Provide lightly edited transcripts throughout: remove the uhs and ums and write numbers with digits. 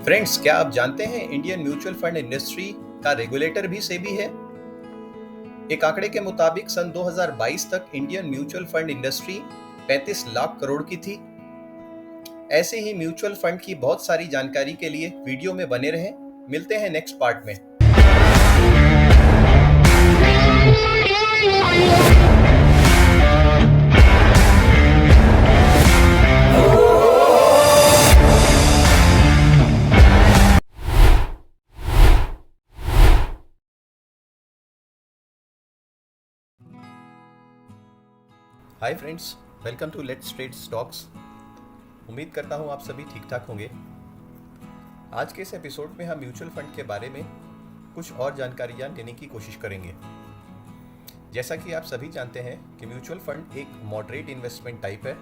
Friends, क्या आप जानते हैं इंडियन म्यूचुअल फंड इंडस्ट्री का रेगुलेटर भी सेबी है। एक आंकड़े के मुताबिक सन 2022 तक Indian mutual fund industry 35 lakh crore की थी। ऐसे ही म्यूचुअल फंड की बहुत सारी जानकारी के लिए वीडियो में बने रहें। मिलते हैं नेक्स्ट पार्ट में। Hi friends, welcome to let's trade stocks. उम्मीद करता हूँ आप सभी ठीक ठाक होंगे। आज के इस एपिसोड में हम म्यूचुअल फंड के बारे में कुछ और जानकारियाँ लेने की कोशिश करेंगे। जैसा कि आप सभी जानते हैं कि म्यूचुअल फंड एक मॉडरेट इन्वेस्टमेंट टाइप है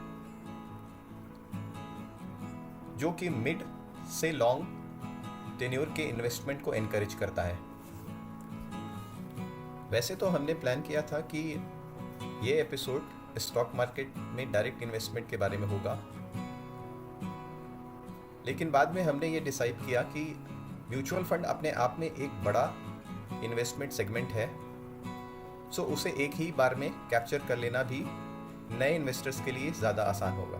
जो कि मिड से लॉन्ग टेन्योर के इन्वेस्टमेंट को एनकरेज करता है। वैसे तो हमने प्लान किया था कि ये एपिसोड स्टॉक मार्केट में डायरेक्ट इन्वेस्टमेंट के बारे में होगा, लेकिन बाद में हमने ये डिसाइड किया कि म्यूचुअल फंड अपने आप में एक बड़ा इन्वेस्टमेंट सेगमेंट है, सो उसे एक ही बार में कैप्चर कर लेना भी नए इन्वेस्टर्स के लिए ज़्यादा आसान होगा।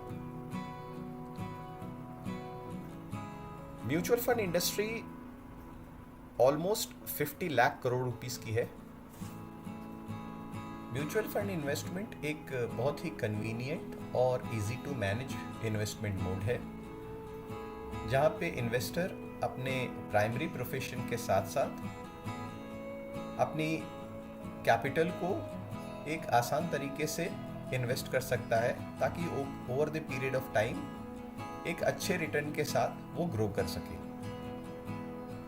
Mutual fund industry almost 50 lakh crore rupees की है। म्यूचुअल फंड इन्वेस्टमेंट एक बहुत ही कन्वीनियंट और easy to manage investment mode है, जहाँ पे इन्वेस्टर अपने प्राइमरी प्रोफेशन के साथ साथ अपनी कैपिटल को एक आसान तरीके से इन्वेस्ट कर सकता है ताकि over the period of time एक अच्छे रिटर्न के साथ वो ग्रो कर सके।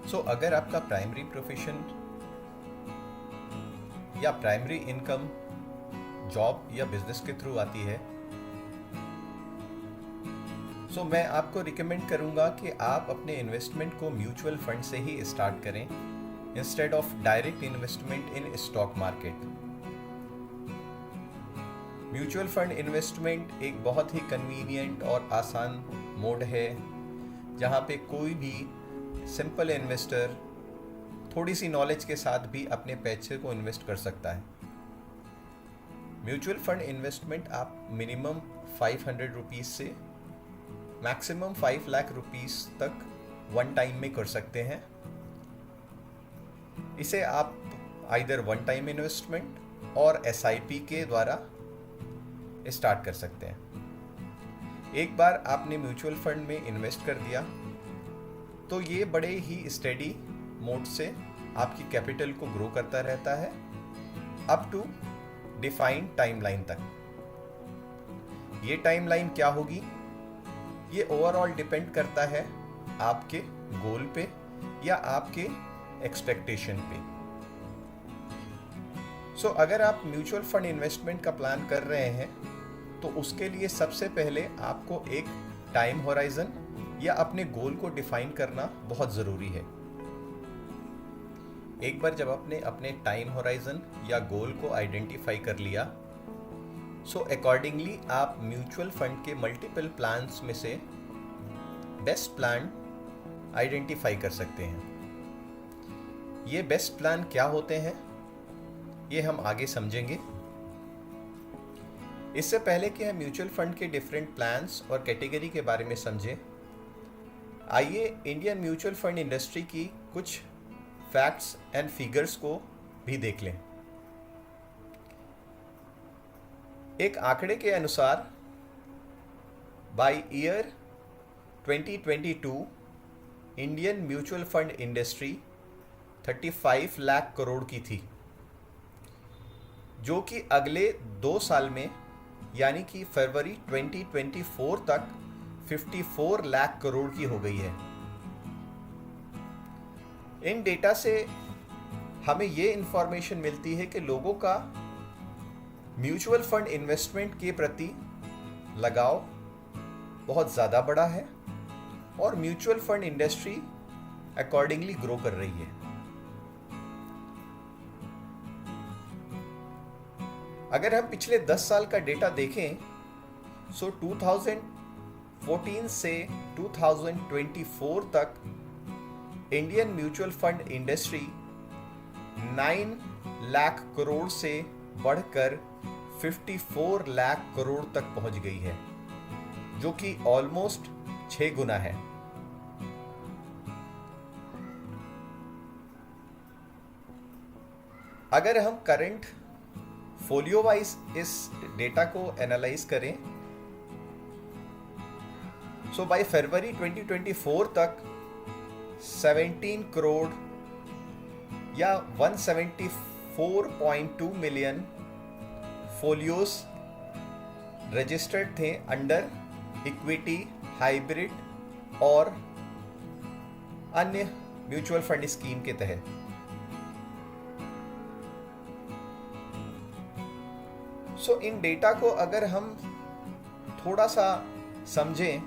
सो अगर आपका प्राइमरी प्रोफेशन या प्राइमरी इनकम जॉब या बिजनेस के थ्रू आती है, सो मैं आपको रिकमेंड करूंगा कि आप अपने इन्वेस्टमेंट को म्यूचुअल फंड से ही स्टार्ट करें instead of direct investment in stock market. Mutual fund investment एक बहुत ही कन्वीनियंट और आसान मोड है जहां पे कोई भी सिंपल इन्वेस्टर थोड़ी सी नॉलेज के साथ भी अपने पैसे को इन्वेस्ट कर सकता है। म्यूचुअल फंड इन्वेस्टमेंट आप मिनिमम 500 रुपीज़ से मैक्सिमम 5 लाख रुपीज़ तक वन टाइम में कर सकते हैं। इसे आप आइदर वन टाइम इन्वेस्टमेंट और SIP के द्वारा स्टार्ट कर सकते हैं। एक बार आपने म्यूचुअल फंड में इन्वेस्ट कर दिया तो ये बड़े ही स्टेडी मोड से आपकी कैपिटल को ग्रो करता रहता है अप टू डिफाइंड टाइमलाइन तक। ये टाइमलाइन क्या होगी, ये ओवरऑल डिपेंड करता है आपके गोल पे या आपके एक्सपेक्टेशन पे। सो अगर आप म्यूचुअल फंड इन्वेस्टमेंट का प्लान कर रहे हैं तो उसके लिए सबसे पहले आपको एक टाइम होराइजन या अपने गोल को डिफाइन करना बहुत ज़रूरी है। एक बार जब आपने अपने टाइम होराइजन या गोल को आइडेंटिफाई कर लिया, सो अकॉर्डिंगली आप म्यूचुअल फंड के मल्टीपल प्लान्स में से बेस्ट प्लान आइडेंटिफाई कर सकते हैं। ये बेस्ट प्लान क्या होते हैं ये हम आगे समझेंगे। इससे पहले कि हम म्यूचुअल फंड के डिफरेंट प्लान्स और कैटेगरी के बारे में समझें, आइए इंडियन म्यूचुअल फंड इंडस्ट्री की कुछ फैक्ट्स एंड फिगर्स को भी देख लें। एक आंकड़े के अनुसार by year 2022 Indian mutual fund industry 35 lakh crore की थी, जो कि अगले 2 साल में यानी कि फरवरी 2024 तक 54 लाख करोड़ की हो गई है। इन डेटा से हमें ये इंफॉर्मेशन मिलती है कि लोगों का म्यूचुअल फंड इन्वेस्टमेंट के प्रति लगाव बहुत ज़्यादा बड़ा है और mutual fund industry accordingly grow कर रही है। अगर हम पिछले 10 साल का डेटा देखें, सो 2014 से 2024 तक Indian mutual fund industry 9 lakh crore से बढ़कर 54 लाख करोड़ तक पहुंच गई है, जो कि ऑलमोस्ट 6 गुना है। अगर हम करंट फोलियो वाइज इस डेटा को एनालाइज करें, सो बाय फरवरी 2024 तक 17 करोड़ या 174.2 मिलियन फोलियोस रजिस्टर्ड थे अंडर इक्विटी, हाइब्रिड और अन्य म्यूचुअल फंड स्कीम के तहत। सो इन डेटा को अगर हम थोड़ा सा समझें,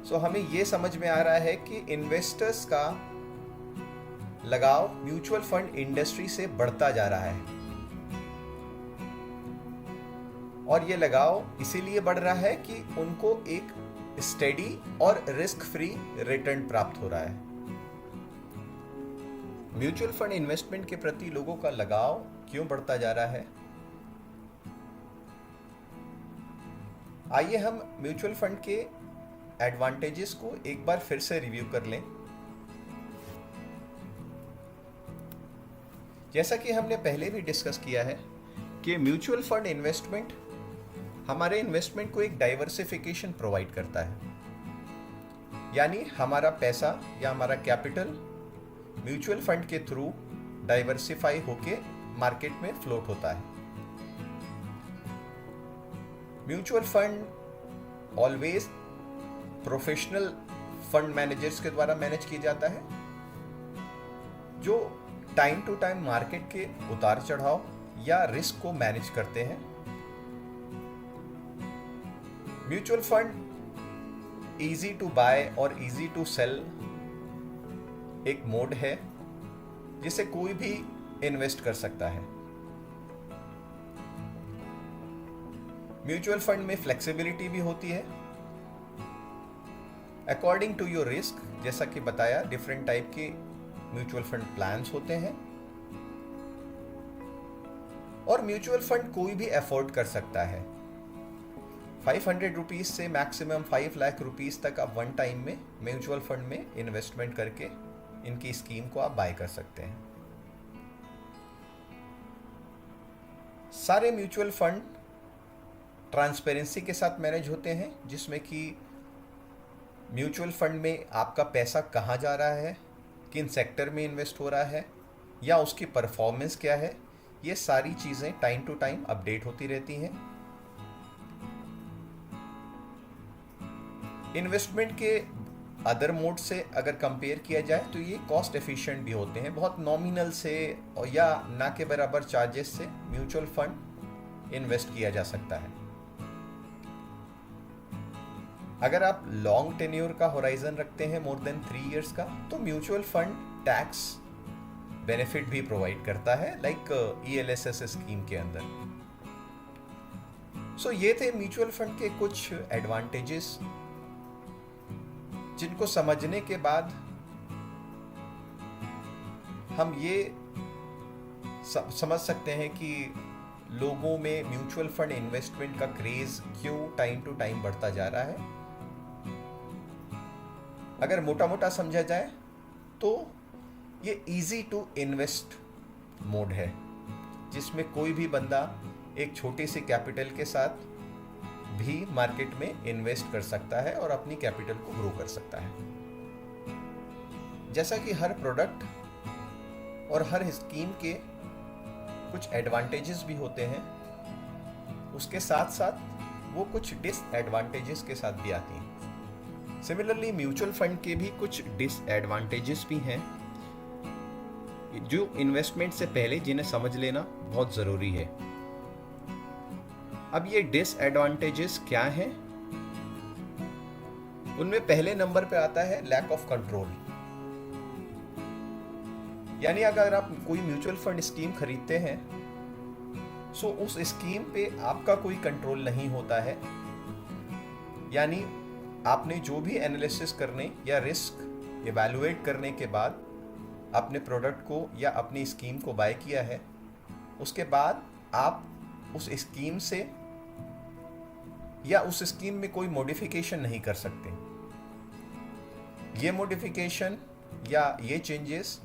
सो हमें ये समझ में आ रहा है कि इन्वेस्टर्स का लगाव म्यूचुअल फंड इंडस्ट्री से बढ़ता जा रहा है, और ये लगाव इसीलिए बढ़ रहा है कि उनको एक स्टेडी और रिस्क फ्री रिटर्न प्राप्त हो रहा है। म्यूचुअल फंड इन्वेस्टमेंट के प्रति लोगों का लगाव क्यों बढ़ता जा रहा है? आइए हम म्यूचुअल फंड के एडवांटेजेस को एक बार फिर से रिव्यू कर लें। जैसा कि हमने पहले भी डिस्कस किया है कि म्यूचुअल फंड इन्वेस्टमेंट हमारे इन्वेस्टमेंट को एक डाइवर्सिफिकेशन प्रोवाइड करता है, यानी हमारा पैसा या हमारा कैपिटल म्यूचुअल फंड के थ्रू डाइवर्सिफाई होके मार्केट में फ्लोट होता है। Mutual fund always professional fund managers के द्वारा मैनेज किया जाता है, जो टाइम टू टाइम मार्केट के उतार चढ़ाव या रिस्क को मैनेज करते हैं। Mutual fund easy to buy और इजी टू सेल एक मोड है जिसे कोई भी इन्वेस्ट कर सकता है। म्यूचुअल फंड में फ्लेक्सिबिलिटी भी होती है अकॉर्डिंग टू योर रिस्क। जैसा कि बताया, डिफरेंट टाइप के म्यूचुअल फंड प्लान्स होते हैं, और म्यूचुअल फंड कोई भी अफोर्ड कर सकता है। 500 रुपीज से मैक्सिमम 5 लाख रुपीज तक आप वन टाइम में म्यूचुअल फंड में इन्वेस्टमेंट करके इनकी स्कीम को आप बाय कर सकते हैं। सारे म्यूचुअल फंड ट्रांसपेरेंसी के साथ मैनेज होते हैं, जिसमें कि म्यूचुअल फंड में आपका पैसा कहाँ जा रहा है, किन सेक्टर में इन्वेस्ट हो रहा है, या उसकी परफॉर्मेंस क्या है, ये सारी चीज़ें टाइम टू टाइम अपडेट होती रहती हैं। इन्वेस्टमेंट के अदर मोड से अगर कंपेयर किया जाए तो ये कॉस्ट एफिशिएंट भी होते हैं। बहुत नॉमिनल से और या ना के बराबर चार्जेस से म्यूचुअल फंड इन्वेस्ट किया जा सकता है। अगर आप लॉन्ग टेन्योर का होराइजन रखते हैं, मोर देन 3 इयर्स का, तो म्यूचुअल फंड टैक्स बेनिफिट भी प्रोवाइड करता है, लाइक ELSS स्कीम के अंदर। सो ये थे म्यूचुअल फंड के कुछ एडवांटेजेस, जिनको समझने के बाद हम ये समझ सकते हैं कि लोगों में म्यूचुअल फंड इन्वेस्टमेंट का क्रेज क्यों टाइम टू टाइम बढ़ता जा रहा है। अगर मोटा मोटा समझा जाए तो ये इजी टू इन्वेस्ट मोड है, जिसमें कोई भी बंदा एक छोटी सी कैपिटल के साथ भी मार्केट में इन्वेस्ट कर सकता है और अपनी कैपिटल को ग्रो कर सकता है। जैसा कि हर प्रोडक्ट और हर स्कीम के कुछ एडवांटेजेस भी होते हैं, उसके साथ साथ वो कुछ डिसएडवांटेजेस के साथ भी आती हैं। सिमिलरली म्यूचुअल फंड के भी कुछ डिसएडवांटेजेस भी हैं, जो इन्वेस्टमेंट से पहले जिन्हें समझ लेना बहुत ज़रूरी है। अब ये डिसएडवांटेजेस क्या हैं? उनमें पहले नंबर पे आता है लैक ऑफ कंट्रोल। यानी अगर आप कोई म्यूचुअल फंड स्कीम खरीदते हैं, सो उस स्कीम पे आपका कोई कंट्रोल नहीं होता है। यानी आपने जो भी एनालिसिस करने या रिस्क इवैल्यूएट करने के बाद अपने प्रोडक्ट को या अपनी स्कीम को बाय किया है, उसके बाद आप उस स्कीम से या उस स्कीम में कोई मॉडिफिकेशन नहीं कर सकते। ये मॉडिफिकेशन या ये चेंजेस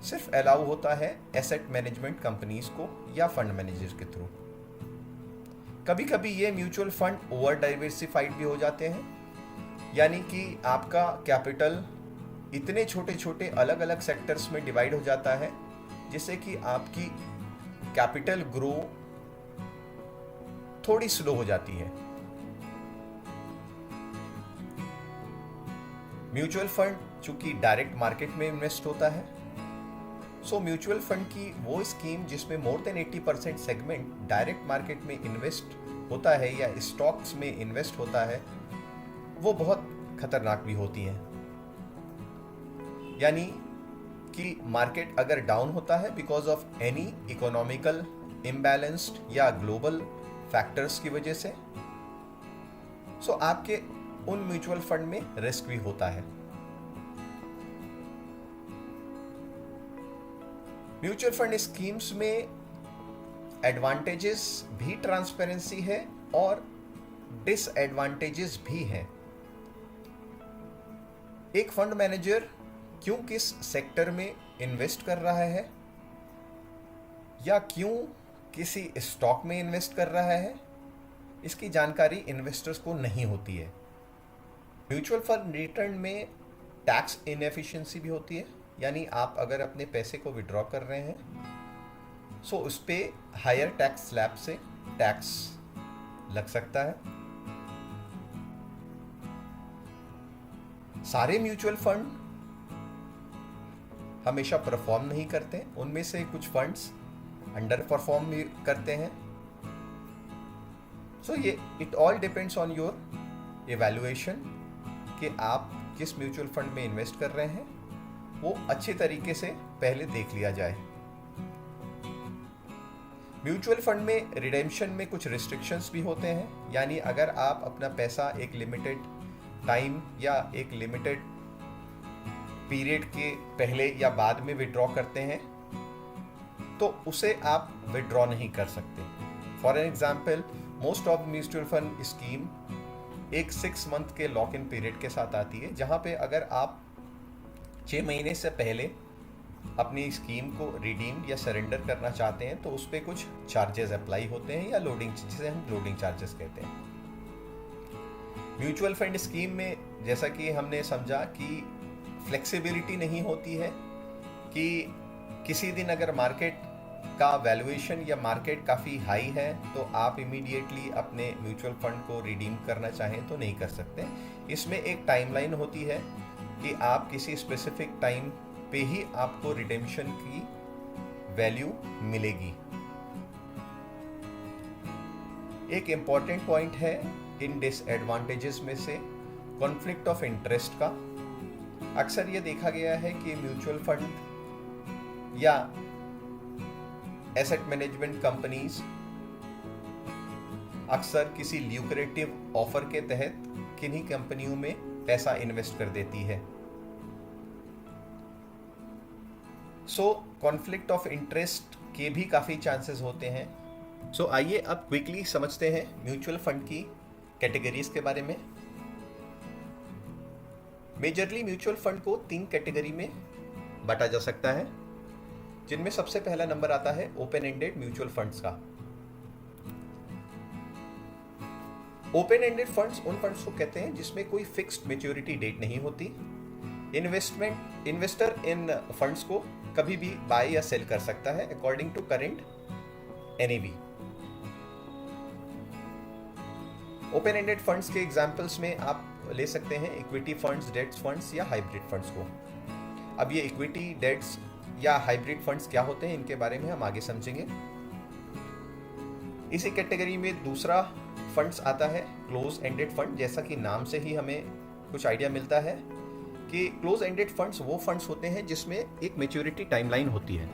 सिर्फ अलाउ होता है एसेट मैनेजमेंट कंपनीज को या फंड मैनेजर्स के थ्रू। कभी कभी ये म्यूचुअल फंड ओवर डाइवर्सिफाइड भी हो जाते हैं, यानी कि आपका कैपिटल इतने छोटे छोटे अलग अलग सेक्टर्स में डिवाइड हो जाता है जिससे कि आपकी कैपिटल ग्रो थोड़ी स्लो हो जाती है। म्यूचुअल फंड चूंकि डायरेक्ट मार्केट में इन्वेस्ट होता है, सो म्यूचुअल फंड की वो स्कीम जिसमें more than 80% segment direct market में इन्वेस्ट होता है या स्टॉक्स में इन्वेस्ट होता है, वो बहुत खतरनाक भी होती हैं। यानी कि मार्केट अगर डाउन होता है because of any economical imbalanced या ग्लोबल फैक्टर्स की वजह से, सो आपके उन म्यूचुअल फंड में रिस्क भी होता है। म्यूचुअल फंड स्कीम्स में एडवांटेजेस भी ट्रांसपेरेंसी है और डिसएडवांटेजेस भी हैं। एक फंड मैनेजर क्यों किस सेक्टर में इन्वेस्ट कर रहा है या क्यों किसी स्टॉक में इन्वेस्ट कर रहा है, इसकी जानकारी इन्वेस्टर्स को नहीं होती है। म्यूचुअल फंड रिटर्न में टैक्स इनएफिशिएंसी भी होती है, यानी आप अगर अपने पैसे को विड्रॉ कर रहे हैं सो उस पर हायर टैक्स स्लैब से टैक्स लग सकता है। सारे म्यूचुअल फंड हमेशा परफॉर्म नहीं करते, उनमें से कुछ फंड्स अंडर परफॉर्म भी करते हैं। सो ये it all depends on your evaluation कि आप किस म्यूचुअल फंड में इन्वेस्ट कर रहे हैं, वो अच्छे तरीके से पहले देख लिया जाए। म्यूचुअल फंड में रिडेम्पशन में कुछ रिस्ट्रिक्शंस भी होते हैं, यानी अगर आप अपना पैसा एक लिमिटेड टाइम या एक लिमिटेड पीरियड के पहले या बाद में विड्रॉ करते हैं तो उसे आप विड्रॉ नहीं कर सकते। For an example, most of mutual fund scheme एक 6 मंथ के लॉक इन पीरियड के साथ आती है, जहां पे अगर आप 6 महीने से पहले अपनी स्कीम को रिडीम या सरेंडर करना चाहते हैं तो उस पर कुछ चार्जेस अप्लाई होते हैं या लोडिंग, जिसे हम लोडिंग चार्जेस कहते हैं। म्यूचुअल फंड स्कीम में जैसा कि हमने समझा कि फ्लेक्सिबिलिटी नहीं होती है कि किसी दिन अगर मार्केट का वैल्यूएशन या मार्केट काफ़ी हाई है तो आप इमीडिएटली अपने म्यूचुअल फंड को रिडीम करना चाहें तो नहीं कर सकते। इसमें एक टाइमलाइन होती है कि आप किसी स्पेसिफिक टाइम पे ही आपको रिडेम्पशन की वैल्यू मिलेगी। एक इम्पॉर्टेंट पॉइंट है इन डिसएडवांटेजेस में से कॉन्फ्लिक्ट ऑफ इंटरेस्ट का। अक्सर ये देखा गया है कि म्यूचुअल फंड या एसेट मैनेजमेंट कंपनीज अक्सर किसी ल्यूक्रेटिव ऑफर के तहत किन्हीं कंपनियों में पैसा इन्वेस्ट कर देती है। सो कॉन्फ्लिक्ट ऑफ इंटरेस्ट के भी काफ़ी चांसेस होते हैं। सो आइए अब क्विकली समझते हैं म्यूचुअल फंड की कैटेगरीज के बारे में। मेजरली म्यूचुअल फंड को 3 कैटेगरी में बांटा जा सकता है, जिनमें सबसे पहला नंबर आता है ओपन एंडेड म्यूचुअल फंड्स का। ओपन एंडेड फंड्स उन फंड्स को कहते हैं जिसमें कोई फिक्स्ड मैच्योरिटी डेट नहीं होती। इन्वेस्टर इन फंड्स को कभी भी बाय या सेल कर सकता है according to current NAV. Open ended funds के एग्जांपल्स में आप ले सकते हैं इक्विटी फंड्स, डेट्स फंड्स या हाइब्रिड फंड्स को। अब ये इक्विटी, डेट्स या हाइब्रिड फंड्स क्या होते हैं इनके बारे में हम आगे समझेंगे। इसी कैटेगरी में दूसरा फंड्स आता है क्लोज एंडेड फंड। जैसा कि नाम से ही हमें कुछ आइडिया मिलता है कि क्लोज एंडेड फंड्स वो फंड्स होते हैं जिसमें एक मैच्योरिटी टाइमलाइन होती है।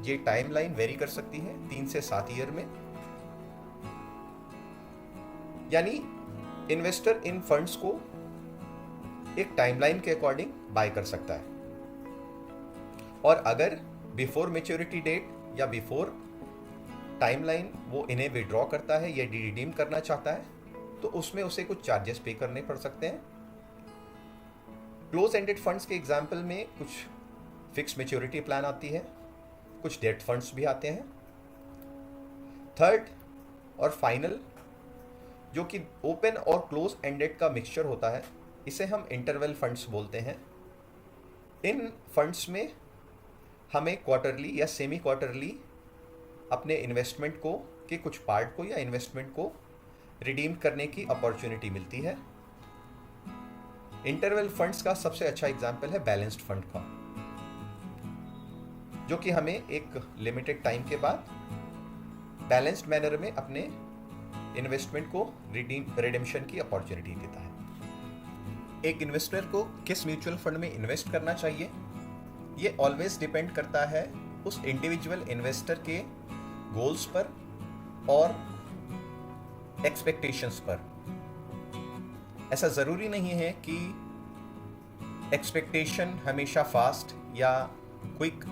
ये टाइमलाइन वेरी कर सकती है 3 से 7 ईयर में, यानी इन्वेस्टर इन फंड्स को एक टाइमलाइन के अकॉर्डिंग बाय कर सकता है। और अगर बिफोर मेच्योरिटी डेट या बिफोर टाइमलाइन वो इन्हें विड्रॉ करता है या रिडीम करना चाहता है तो उसमें उसे कुछ चार्जेस पे करने पड़ सकते हैं। क्लोज एंडेड फंड्स के एग्जाम्पल में कुछ फिक्स मेच्योरिटी प्लान आती है, कुछ डेट फंड्स भी आते हैं। थर्ड और फाइनल जो कि ओपन और क्लोज एंडेड का मिक्सचर होता है, इसे हम इंटरवल फंड्स बोलते हैं। इन फंड्स में हमें क्वार्टरली या सेमी क्वार्टरली अपने इन्वेस्टमेंट को के कुछ पार्ट को या इन्वेस्टमेंट को रिडीम करने की अपॉर्चुनिटी मिलती है। इंटरवल फंड्स का सबसे अच्छा एग्जाम्पल है बैलेंस्ड फंड का, जो कि हमें एक लिमिटेड टाइम के बाद बैलेंस्ड मैनर में अपने इन्वेस्टमेंट को रिडेम्पशन की अपॉर्चुनिटी देता है। एक इन्वेस्टर को किस म्यूचुअल फंड में इन्वेस्ट करना चाहिए, ये ऑलवेज डिपेंड करता है उस इंडिविजुअल इन्वेस्टर के गोल्स पर और एक्सपेक्टेशंस पर। ऐसा ज़रूरी नहीं है कि एक्सपेक्टेशन हमेशा फास्ट या क्विक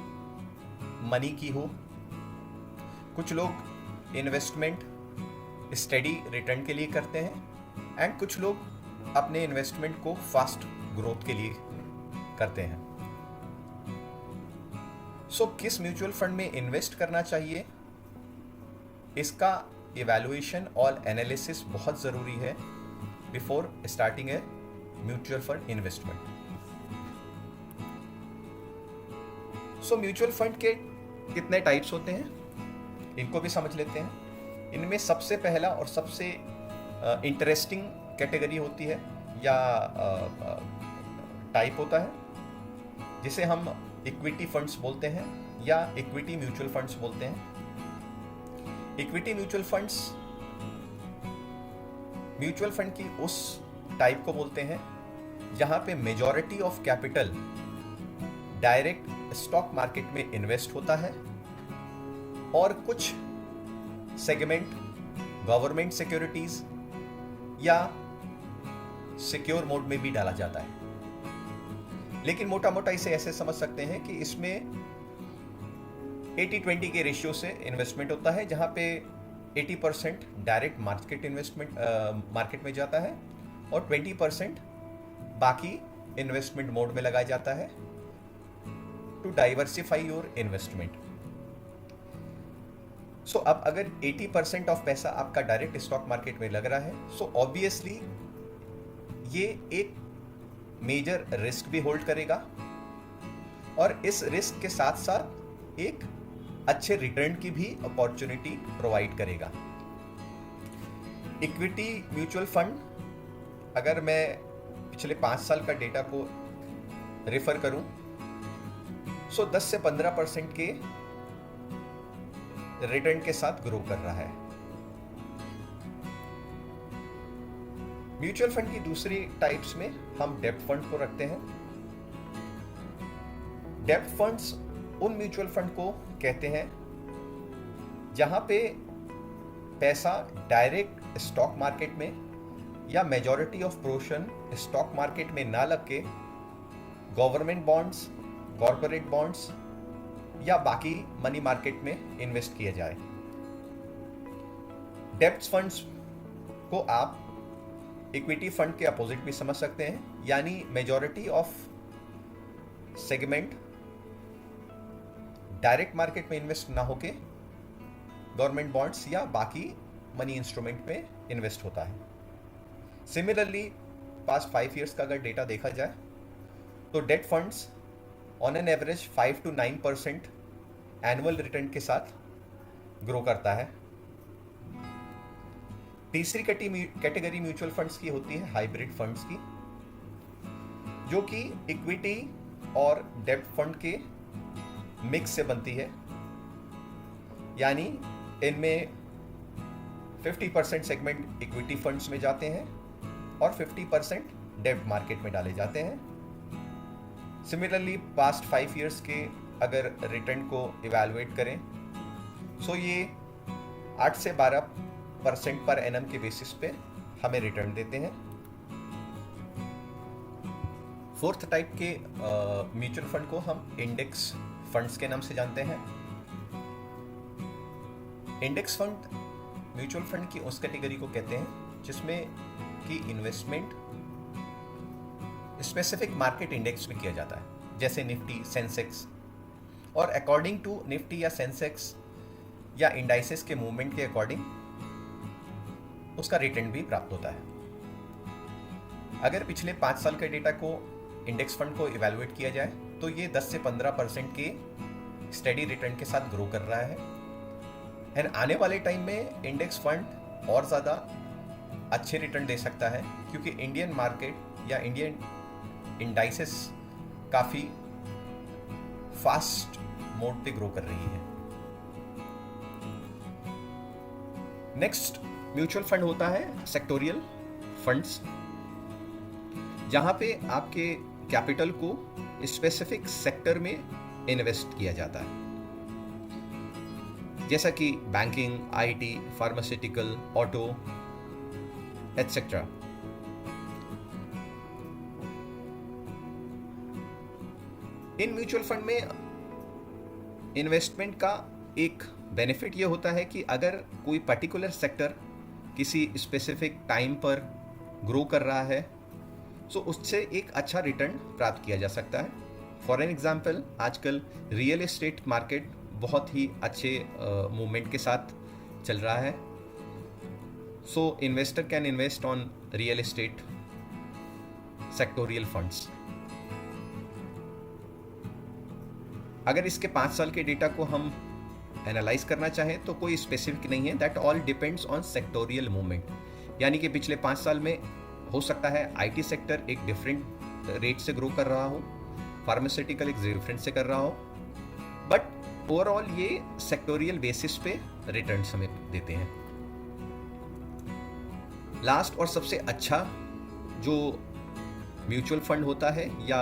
मनी की हो। कुछ लोग इन्वेस्टमेंट स्टेडी रिटर्न के लिए करते हैं एंड कुछ लोग अपने इन्वेस्टमेंट को फास्ट ग्रोथ के लिए करते हैं। सो किस म्यूचुअल फंड में इन्वेस्ट करना चाहिए, इसका इवैल्यूएशन और एनालिसिस बहुत ज़रूरी है before starting a mutual fund investment. So mutual fund के कितने टाइप्स होते हैं, इनको भी समझ लेते हैं। इनमें सबसे पहला और सबसे इंटरेस्टिंग कैटेगरी होती है या टाइप होता है, जिसे हम इक्विटी फंड्स बोलते हैं या इक्विटी म्यूचुअल फंड्स बोलते हैं। Equity mutual funds mutual fund की उस टाइप को बोलते हैं जहां पे majority of capital direct stock market में इन्वेस्ट होता है और कुछ सेगमेंट गवर्नमेंट सिक्योरिटीज या सिक्योर मोड में भी डाला जाता है। लेकिन मोटा मोटा इसे ऐसे समझ सकते हैं कि इसमें 80-20 के रेशियो से इन्वेस्टमेंट होता है, जहां पे 80% डायरेक्ट मार्केट में जाता है और 20% बाकी इन्वेस्टमेंट मोड में लगाया जाता है टू डाइवर्सिफाई योर इन्वेस्टमेंट। सो अब अगर 80% ऑफ पैसा आपका डायरेक्ट स्टॉक मार्केट में लग रहा है, सो ऑब्वियसली ये एक मेजर रिस्क भी होल्ड करेगा और इस रिस्क के साथ साथ एक अच्छे रिटर्न की भी अपॉर्चुनिटी प्रोवाइड करेगा। इक्विटी म्यूचुअल फंड, अगर मैं पिछले 5 साल का डेटा को रेफर करूं, सो 10 से 15% के रिटर्न के साथ ग्रो कर रहा है। म्यूचुअल फंड की दूसरी टाइप्स में हम डेब्ट फंड को रखते हैं। डेब्ट फंड्स उन म्यूचुअल फंड को कहते हैं जहां पे पैसा डायरेक्ट स्टॉक मार्केट में या majority of portion stock market में ना लग के गवर्नमेंट बॉन्ड्स, कॉर्पोरेट बॉन्ड्स या बाकी मनी मार्केट में इन्वेस्ट किया जाए। डेब्ट फंड्स को आप इक्विटी फंड के अपोजिट भी समझ सकते हैं, यानी majority of segment direct market में इन्वेस्ट ना होके गवर्नमेंट बॉन्ड्स या बाकी मनी इंस्ट्रूमेंट में इन्वेस्ट होता है। सिमिलरली पास्ट 5 ईयर्स का अगर डेटा देखा जाए तो date funds on an average 5 to 9% annual return के साथ ग्रो करता है। तीसरी कैटेगरी म्यूचुअल फंड्स की होती है हाइब्रिड फंड्स की, जो कि इक्विटी और डेब्ट फंड के मिक्स से बनती है, यानी इनमें 50% सेगमेंट इक्विटी फंड्स में जाते हैं और 50% डेब्ट मार्केट में डाले जाते हैं। सिमिलरली पास्ट 5 ईयर्स के अगर रिटर्न को इवैल्यूएट करें, सो ये 8 से 12% पर एनम के बेसिस पे हमें रिटर्न देते हैं। फोर्थ टाइप के म्यूचुअल फंड को हम इंडेक्स फंड्स के नाम से जानते हैं। इंडेक्स फंड म्यूचुअल फंड की उस कैटेगरी को कहते हैं जिसमें कि इन्वेस्टमेंट स्पेसिफिक मार्केट इंडेक्स में किया जाता है, जैसे निफ्टी, सेंसेक्स, और अकॉर्डिंग टू निफ्टी या सेंसेक्स या इंडाइसेस के मूवमेंट के अकॉर्डिंग उसका रिटर्न भी प्राप्त होता है। अगर पिछले 5 साल के डेटा को इंडेक्स फंड को इवैल्यूएट किया जाए तो ये 10 से 15% के स्टेडी रिटर्न के साथ ग्रो कर रहा है। एंड आने वाले टाइम में इंडेक्स फंड और ज़्यादा अच्छे रिटर्न दे सकता है, क्योंकि इंडियन मार्केट या इंडियन इंडाइसेस काफ़ी फास्ट मोड पे ग्रो कर रही है। नेक्स्ट म्यूचुअल फंड होता है सेक्टोरियल फंड्स, जहां पे आपके कैपिटल को स्पेसिफिक सेक्टर में इन्वेस्ट किया जाता है, जैसा कि banking, IT, pharmaceutical, auto etcetera. In mutual fund में इन्वेस्टमेंट का एक बेनिफिट ये होता है कि अगर कोई पर्टिकुलर सेक्टर किसी स्पेसिफिक टाइम पर ग्रो कर रहा है तो उससे एक अच्छा रिटर्न प्राप्त किया जा सकता है। फॉर एन एग्जाम्पल, आजकल रियल एस्टेट मार्केट बहुत ही अच्छे मूवमेंट के साथ चल रहा है। So investor can invest on real estate sectorial funds. अगर इसके 5 साल के डेटा को हम एनालाइज करना चाहें तो कोई स्पेसिफिक नहीं है, that all depends on sectoral movement. यानी कि पिछले 5 साल में हो सकता है आईटी सेक्टर एक डिफरेंट रेट से ग्रो कर रहा हो, फार्मास्यूटिकल एक डिफरेंट से कर रहा हो, बट ओवरऑल ये सेक्टोरियल बेसिस पे रिटर्न्स हमें देते हैं। लास्ट और सबसे अच्छा जो म्यूचुअल फंड होता है या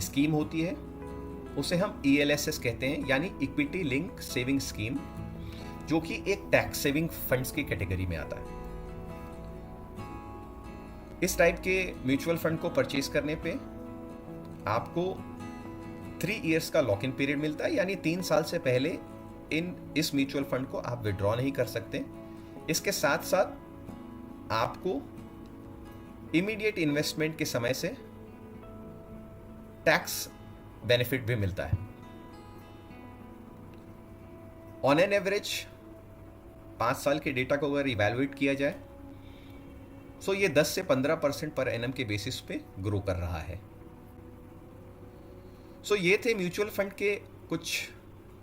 स्कीम होती है उसे हम ELSS कहते हैं, यानी इक्विटी लिंक सेविंग स्कीम, जो कि एक टैक्स सेविंग फंड्स की कैटेगरी में आता है। इस टाइप के म्यूचुअल फंड को परचेज करने पे आपको 3 इयर्स का लॉक इन पीरियड मिलता है, यानी 3 साल से पहले इस म्यूचुअल फंड को आप विड्रॉ नहीं कर सकते। इसके साथ साथ आपको इमीडिएट इन्वेस्टमेंट के समय से टैक्स बेनिफिट भी मिलता है। ऑन एन एवरेज 5 साल के डेटा को अगर इवैल्यूएट किया जाए तो ये 10 से 15% पर एनम के बेसिस पे ग्रो कर रहा है। सो ये थे म्यूचुअल फंड के कुछ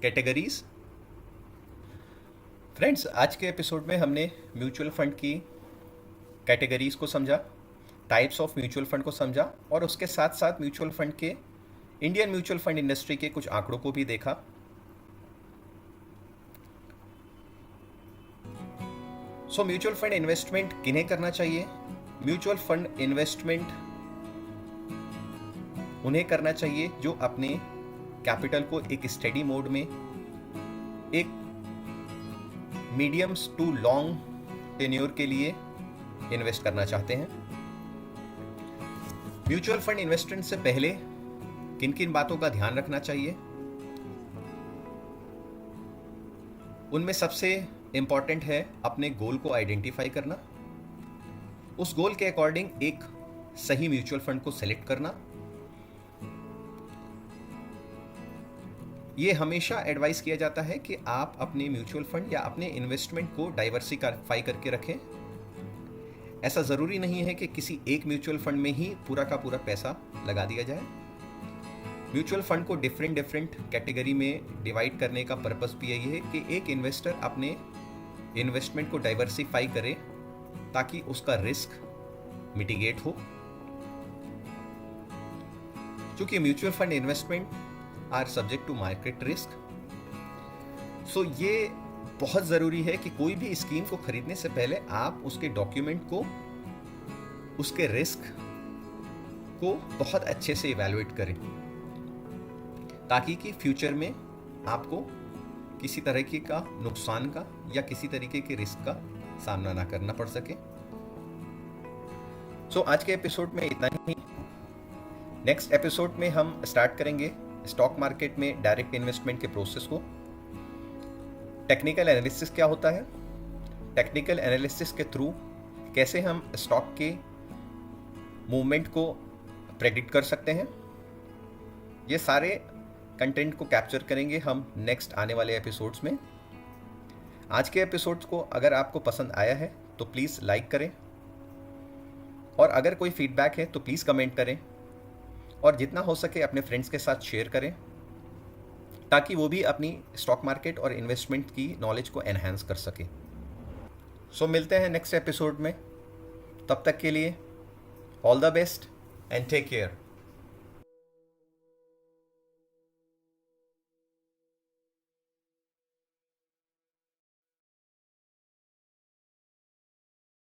कैटेगरीज। फ्रेंड्स, आज के एपिसोड में हमने म्यूचुअल फंड की कैटेगरीज को समझा, टाइप्स ऑफ म्यूचुअल फंड को समझा, और उसके साथ साथ म्यूचुअल फंड के इंडियन म्यूचुअल फंड इंडस्ट्री के कुछ आंकड़ों को भी देखा। सो म्यूचुअल फंड इन्वेस्टमेंट किन्हें करना चाहिए? म्यूचुअल फंड इन्वेस्टमेंट उन्हें करना चाहिए जो अपने कैपिटल को एक स्टेडी मोड में एक मीडियम्स टू लॉन्ग टेन्योर के लिए इन्वेस्ट करना चाहते हैं। म्यूचुअल फंड इन्वेस्टमेंट से पहले किन किन बातों का ध्यान रखना चाहिए? उनमें सबसे इंपॉर्टेंट है अपने गोल को आइडेंटिफाई करना, उस गोल के अकॉर्डिंग एक सही म्यूचुअल फंड को सेलेक्ट करना। यह हमेशा एडवाइस किया जाता है कि आप अपने म्यूचुअल फंड या अपने इन्वेस्टमेंट को डाइवर्सिफाई करके रखें। ऐसा ज़रूरी नहीं है कि किसी एक म्यूचुअल फंड में ही पूरा का पूरा पैसा लगा दिया जाए। म्यूचुअल फंड को डिफरेंट कैटेगरी में डिवाइड करने का पर्पस भी यही है कि एक इन्वेस्टर अपने इन्वेस्टमेंट को डाइवर्सिफाई करे ताकि उसका रिस्क मिटिगेट हो। क्योंकि mutual fund investment are subject to market risk, so ये बहुत ज़रूरी है कि कोई भी स्कीम को खरीदने से पहले आप उसके डॉक्यूमेंट को, उसके रिस्क को बहुत अच्छे से इवैल्यूएट करें, ताकि कि फ्यूचर में आपको किसी तरीके का नुकसान का या किसी तरीके के रिस्क का सामना ना करना पड़ सके। सो आज के एपिसोड में इतना ही। नेक्स्ट एपिसोड में हम स्टार्ट करेंगे स्टॉक मार्केट में डायरेक्ट इन्वेस्टमेंट के प्रोसेस को। टेक्निकल एनालिसिस क्या होता है, टेक्निकल एनालिसिस के थ्रू कैसे हम स्टॉक के मूवमेंट को प्रेडिक्ट कर सकते हैं, ये सारे कंटेंट को कैप्चर करेंगे हम नेक्स्ट आने वाले एपिसोड्स में। आज के एपिसोड्स को अगर आपको पसंद आया है तो प्लीज़ लाइक करें, और अगर कोई फीडबैक है तो प्लीज़ कमेंट करें, और जितना हो सके अपने फ्रेंड्स के साथ शेयर करें ताकि वो भी अपनी स्टॉक मार्केट और इन्वेस्टमेंट की नॉलेज को एनहांस कर सके। सो मिलते हैं नेक्स्ट एपिसोड में, तब तक के लिए all the best and take care.